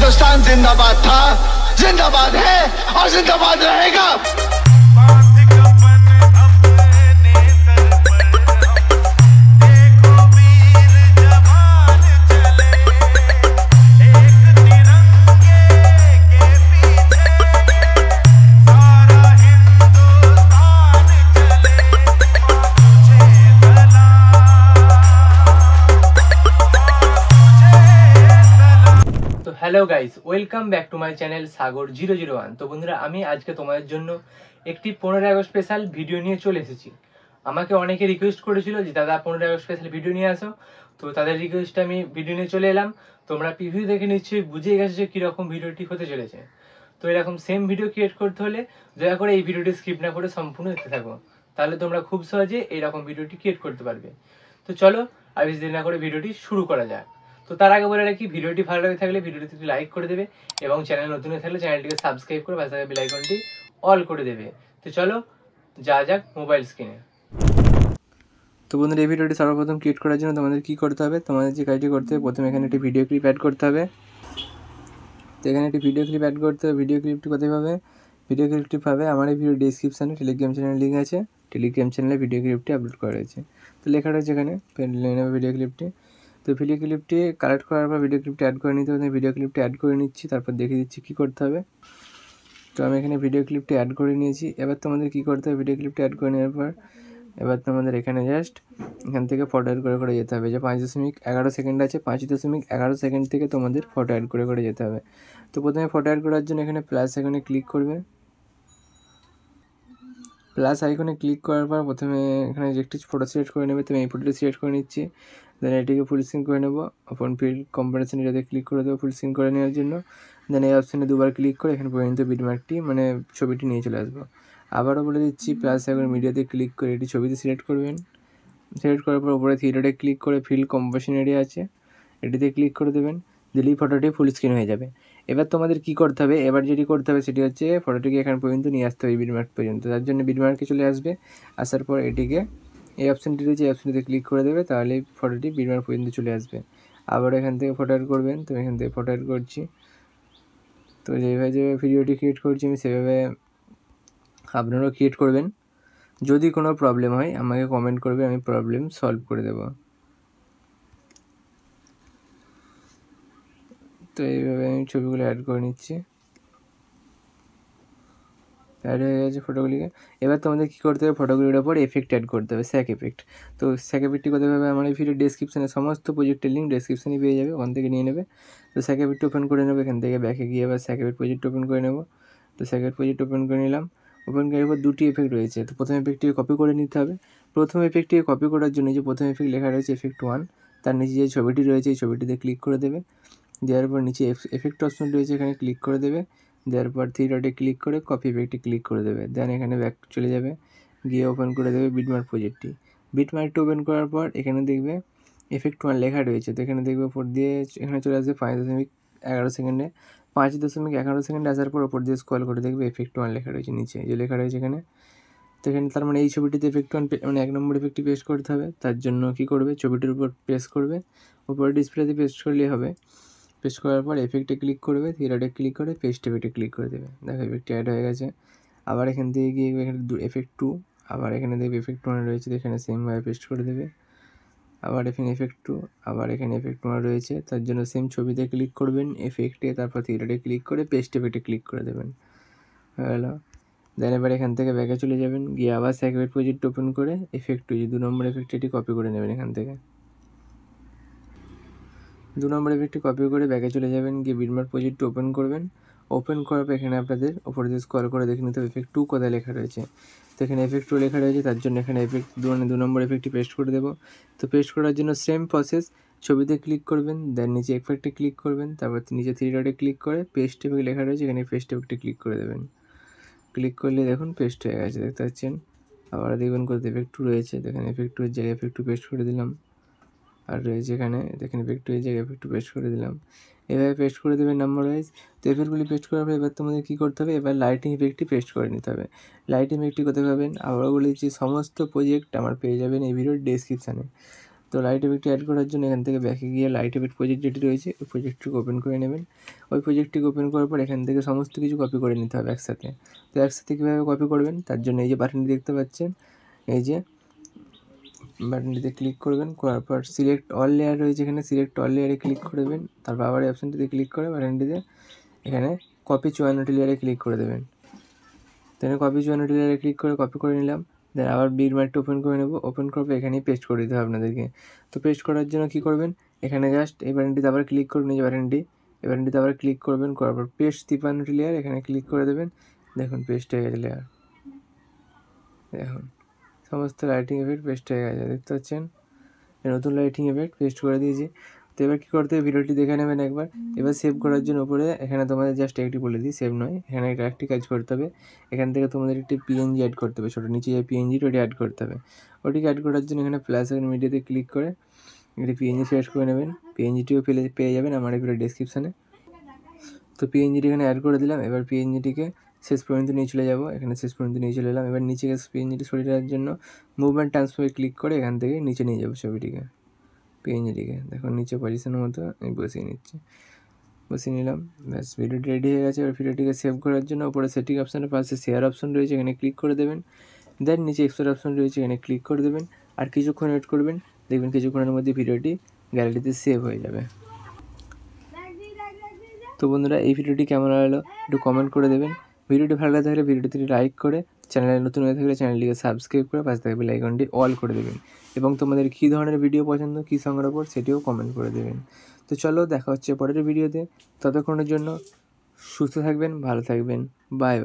हिंदुस्तान जिंदाबाद था, जिंदाबाद है और जिंदाबाद रहेगा। Hello guys, welcome back to my channel Sagar 001। তো বন্ধুরা, আমি আজকে তোমাদের জন্য একটি 15 আগস্ট স্পেশাল ভিডিও নিয়ে চলে এসেছি। আমাকে অনেকে রিকোয়েস্ট করেছিল যে দাদা 15 আগস্ট স্পেশাল ভিডিও নিয়ে আসো, তো তাদের রিকোয়েস্টে আমি ভিডিও নিয়ে চলে এলাম। তোমরা প্রিভিউ দেখে নিশ্চয়ই বুঝে গেছো যে কীরকম ভিডিওটি হতে চলেছে। তো এরকম সেম ভিডিও ক্রিয়েট করতে হলে দয়া করে এই ভিডিওটি স্কিপ না করে সম্পূর্ণ দেখতে থাকো, তাহলে তোমরা খুব সহজে এইরকম ভিডিওটি ক্রিয়েট করতে পারবে। তো চলো আর বেশি দেরি না করে ভিডিওটি শুরু করা যাক। তো তার আগে বলে রাখি, ভিডিওটি ভালো লাগে থাকলে ভিডিওটিতে লাইক করে দেবে এবং চ্যানেল নতুন হয়ে থাকলে চ্যানেলটিকে সাবস্ক্রাইব করে পাশে থাকা বেল আইকনটি অল করে দেবে। তো চলো যা যাক মোবাইল স্ক্রিনে। তো বন্ধুরা, এই ভিডিওটি সর্বপ্রথম ক্রিয়েট করার জন্য তোমাদের কি করতে হবে, তোমাদের যে কাজটি করতে হবে, প্রথমে এখানে একটি ভিডিও ক্লিপ অ্যাড করতে হবে। তো এখানে একটি ভিডিও ক্লিপ অ্যাড করতে হবে। ভিডিও ক্লিপটি কোথায় পাবে? ভিডিও ক্লিপটি পাবে আমার এই ভিডিও ডিসক্রিপশানে টেলিগ্রাম চ্যানেল লিঙ্ক আছে, টেলিগ্রাম চ্যানেলে ভিডিও ক্লিপটি আপলোড করা রয়েছে। তো লেখা রয়েছে এখানে, নেবে ভিডিও ক্লিপটি। তো ভিডিও ক্লিপটি কালেক্ট করার পর ভিডিও ক্লিপটি অ্যাড করে নিতে হবে। ভিডিও ক্লিপটি অ্যাড করে নিচ্ছি, তারপর দেখিয়ে দিচ্ছি কী করতে হবে। তো আমি এখানে ভিডিও ক্লিপটি অ্যাড করে নিয়েছি। এবার তোমাদের কী করতে হবে, ভিডিও ক্লিপটি অ্যাড করে নেওয়ার পর এবার তোমাদের এখানে জাস্ট এখান থেকে ফটো অ্যাড করে করে যেতে হবে। যে 5.11 সেকেন্ড আছে, 5.11 সেকেন্ড থেকে তোমাদের ফটো অ্যাড করে করে যেতে হবে। তো প্রথমে ফটো অ্যাড করার জন্য এখানে প্লাস আইকনে ক্লিক করবে। প্লাস আইকনে ক্লিক করার পর প্রথমে এখানে যে একটি ফটো সিলেক্ট করে নেবে। তো আমি এই ফটোটি সিলেক্ট করে নিচ্ছি। দেন এটিকে ফুল স্ক্রিন করে নেবো। ওপেন ফিল্ড কম্পারিজন এটাতে ক্লিক করে দেবো ফুল স্ক্রিন করে নেওয়ার জন্য। দেন এই অপশানে দুবার ক্লিক করে এখানে পর্যন্ত বিটমার্কটি মানে ছবিটি নিয়ে চলে আসবো। আবারও বলে দিচ্ছি, প্লাস আইকনে মিডিয়াতে ক্লিক করে এটি ছবিতে সিলেক্ট করবেন। সিলেক্ট করার পর উপরে থিয়েটারে ক্লিক করে ফিল্ড কম্পোজিশন এরিয়া আছে, এটিতে ক্লিক করে দেবেন। দিলেই ফটোটি ফুল স্ক্রিন হয়ে যাবে। এবার তোমাদের কি করতে হবে, এবার যেটি করতে হবে সেটি হচ্ছে ফটোটিকে এখান পর্যন্ত নিয়ে আসতে হবে, বিটমার্ক পর্যন্ত। তার জন্য বিটমার্কে চলে আসবে। আসার পর এটিকে এই অপশানটি রয়েছে, এই অপশানটিতে ক্লিক করে দেবে, তাহলে ফটোটি বিটমার্ক পর্যন্ত চলে আসবে। আবার এখান থেকে ফটো অ্যাড করবেন। তো এখান থেকে ফটো অ্যাড করছি। তো যেভাবে ভিডিওটি ক্রিয়েট করছি আমি সেভাবে আপনারাও ক্রিয়েট করবেন। যদি কোনো প্রবলেম হয় আমাকে কমেন্ট করবে, আমি প্রবলেম সলভ করে দেবো। তো এইভাবে আমি ছবিগুলো অ্যাড করে নিচ্ছি। অ্যাড হয়ে গেছে ফটোগুলিকে। এবার তোমাদের কী করতে হবে, ফটোগুলির ওপর এফেক্ট অ্যাড করতে হবে, স্যাক এফেক্ট। তো স্যাক এফেক্টটি কোথায় পাবে, আমার এই ভিডিও ডেসক্রিপশানে সমস্ত প্রজেক্টের লিঙ্ক ডেসক্রিপশানে পেয়ে যাবে, ওখান থেকে নিয়ে নেবে। তো স্যাক এফেক্ট ওপেন করে নেবে। এখান থেকে ব্যাকে গিয়ে এবার স্যাক এফেক্ট প্রজেক্ট ওপেন করে নেব। তো স্যাক এফেক্ট প্রজেক্ট ওপেন করে নিলাম। ওপেন করার পর দুটি এফেক্ট রয়েছে। তো প্রথম এফেক্টটিকে কপি করে নিতে হবে। প্রথম এফেক্টটিকে কপি করার জন্য যে প্রথম এফেক্ট লেখা রয়েছে এফেক্ট 1, তার নিচে যে ছবিটি রয়েছে এই ছবিটিতে ক্লিক করে দেবে। দেওয়ার পর নিচে এফেক্ট অপশন রয়েছে, এখানে ক্লিক করে দেবে। দেওয়ার পর থ্রি ডটে ক্লিক করে কপি এফেক্টে ক্লিক করে দেবে। দেন এখানে ব্যাক চলে যাবে, গিয়ে ওপেন করে দেবে বিটমার্ক প্রজেক্টটি। বিটমার্কটি ওপেন করার পর এখানে দেখবে এফেক্ট 1 লেখা রয়েছে। তো এখানে দেখবে ওপর দিয়ে এখানে চলে আসবে 5.11 সেকেন্ডে। 5.11 সেকেন্ডে আসার পর ওপর দিয়ে স্ক্রল করে দেখবে এফেক্ট 1 লেখা রয়েছে নিচে, যে লেখা রয়েছে এখানে। তো এখানে তার মানে এই ছবিটিতে এফেক্ট 1 মানে 1 নম্বর এফেক্টটি পেস্ট করতে হবে। তার জন্য কী করবে, ছবিটির উপর পেস্ট করবে, উপরে ডিসপ্লেতে পেস্ট করলেই হবে। পেস্ট করার পর এফেক্টে ক্লিক করবে, থিয়েটারে ক্লিক করে পেস্ট এফেক্টে ক্লিক করে দেবে। দেখো এফেক্টটি অ্যাড হয়ে গেছে। আবার এখান থেকে গিয়ে এখানে এফেক্ট 2, আবার এখানে দেখবে এফেক্ট 1 রয়েছে, এখানে সেমভাবে পেস্ট করে দেবে। আবার এখানে এফেক্ট 2, আবার এখানে এফেক্ট 1 রয়েছে, তার জন্য সেম ছবিতে ক্লিক করবেন এফেক্টে, তারপর থিয়েটারে ক্লিক করে পেস্ট এফেক্টে ক্লিক করে দেবেন। হয়ে গেল। দেন এবার এখান থেকে ব্যাকে চলে যাবেন, গিয়ে আবার স্যাক এফেক্ট প্রজেক্ট ওপেন করে এফেক্ট 2 যে 2 নম্বর এফেক্ট এটি কপি করে নেবেন। এখান থেকে 2 নম্বর এফেক্টটি কপি করে ব্যাকে চলে যাবেন, গিয়ে বিটমার্ক প্রজেক্টটি ওপেন করবেন। ওপেন করার পর এখানে আপনাদের ওপরে দিয়ে স্ক্রল করে দেখে নিতে হবে এফেক্ট 2 কোথায় লেখা রয়েছে। তো এখানে এফেক্ট 2 লেখা রয়েছে, তার জন্য এখানে এফেক্ট 2 নম্বর এফেক্টটি পেস্ট করে দেবো। তো পেস্ট করার জন্য সেম প্রসেস, ছবিতে ক্লিক করবেন, দেন নিচে এফেক্টে ক্লিক করবেন, তারপর নিচে থ্রি ডটে ক্লিক করে পেস্ট এফেক্ট লেখা রয়েছে, এখানে পেস্ট এফেক্টে ক্লিক করে দেবেন। ক্লিক করলে দেখুন পেস্ট হয়ে গেছে, দেখতে পাচ্ছেন। আবার দেখবেন কোথায় এফেক্ট 2 রয়েছে, দেখেন এফেক্ট 2 এর জায়গায় এফেক্ট 2 পেস্ট করে দিলাম। আর রয়েছে এখানে দেখেন এফেক্ট 2 এর জায়গায় এফেক্ট 2 পেস্ট করে দিলাম। এভাবে পেস্ট করে দেবেন নাম্বার ওয়াইজ। তো এফেক্টগুলি পেস্ট করার পর এবার তোমাদের কী করতে হবে, এবার লাইটিং এফেক্টটি পেস্ট করে নিতে হবে। লাইটিং এফেক্টটি কোথায় পাবেন, আবারও বলে দিচ্ছি, সমস্ত প্রজেক্ট আমার পেয়ে যাবেন এই ভিডিওর ডেসক্রিপশানে। তো লাইট এফেক্টটি অ্যাড করার জন্য এখান থেকে ব্যাকে গিয়ে লাইট এফেক্ট প্রজেক্ট যেটি রয়েছে ওই প্রজেক্টটিকে ওপেন করে নেবেন। ওই প্রজেক্টটিকে ওপেন করার পর এখান থেকে সমস্ত কিছু কপি করে নিতে হবে একসাথে। তো একসাথে কীভাবে কপি করবেন তার জন্য এই যে বাটনটি দেখতে পাচ্ছেন, এই যে বাটনটিতে ক্লিক করবেন, করার পর সিলেক্ট অল লেয়ার রয়েছে এখানে, সিলেক্ট অল লেয়ারে ক্লিক করবেন, তারপর আবার এই অপশানটিতে ক্লিক করে বাটনটিতে এখানে কপি 54 লেয়ারে ক্লিক করে দেবেন। তো এখানে কপি 54 লেয়ারে ক্লিক করে কপি করে নিলাম। দেন আবার বিটম্যাপটা ওপেন করে নেব, ওপেন করার পর এখানেই পেস্ট করে দিতে হবে আপনাদেরকে। তো পেস্ট করার জন্য কী করবেন, এখানে জাস্ট এই বাটনটিতে আবার ক্লিক করবেন, এই যে বাটনটি, এই বাটনটিতে আবার ক্লিক করবেন, করার পর পেস্ট 53 লেয়ার এখানে ক্লিক করে দেবেন। দেখুন পেস্ট হয়ে গেছে লেয়ার, দেখুন সমস্ত লাইটিং এফেক্ট পেস্ট হয়ে গেছে, দেখতে পাচ্ছেন নতুন লাইটিং এফেক্ট পেস্ট করে দিয়েছি। তো এবার কী করতে হবে, ভিডিওটি দেখে নেবেন একবার। এবার সেভ করার জন্য উপরে এখানে তোমাদের জাস্ট একটি বলে দিই, সেভ নয়, এখানে একটি কাজ করতে হবে, এখান থেকে তোমাদের একটি পিএনজি অ্যাড করতে হবে, ছোটো নিচে যে পিএনজিটা ওটি অ্যাড করতে হবে। ওটিকে অ্যাড করার জন্য এখানে প্লাস মিডিয়াতে ক্লিক করে একটি পিএনজি সিলেক্ট করে নেবেন, পিএনজিটিও পেয়ে যাবেন আমার এই ডেসক্রিপশানে। তো পিএনজিটি এখানে অ্যাড করে দিলাম। এবার পিএনজিটিকে শেষ পর্যন্ত নিয়ে চলে যাব, এখানে শেষ পর্যন্ত নিয়ে চলে এলাম। এবার নিচে পিএনজিটি সরিয়ে দেওয়ার জন্য মুভমেন্ট ট্রান্সফারে ক্লিক করে এখান থেকে নিচে নিয়ে যাবো ছবিটিকে, পিএনজিটিকে দেখুন নিচে পজিশনের মতো আমি বসিয়ে নিচ্ছি, বসিয়ে নিলাম। ব্যাস ভিডিওটি রেডি হয়ে গেছে। এবার ভিডিওটিকে সেভ করার জন্য উপরে সেটিং অপশানের পাশে শেয়ার অপশন রয়েছে, এখানে ক্লিক করে দেবেন। দেন নিচে এক্সপোর্ট অপশন রয়েছে, এখানে ক্লিক করে দেবেন। আর কিছুক্ষণ ওয়েট করবেন, দেখবেন কিছুক্ষণের মধ্যে ভিডিওটি গ্যালারিতে সেভ হয়ে যাবে। তো বন্ধুরা এই ভিডিওটি কেমন লাগলো একটু কমেন্ট করে দেবেন। ভিডিওটি ভালো লাগে থাকলে ভিডিওটিতে লাইক করে, চ্যানেলে নতুন হয়ে থাকলে চ্যানেলটিকে সাবস্ক্রাইব করে পাশে থাকা বেল আইকনটি অল করে দেবেন। এবং তোমাদের কী ধরনের ভিডিও পছন্দ, কী সঙ্গের ওপর সেটিও কমেন্ট করে দেবেন। তো চলো দেখা হচ্ছে পরের ভিডিওতে, ততক্ষণের জন্য সুস্থ থাকবেন, ভালো থাকবেন, বাই বাই।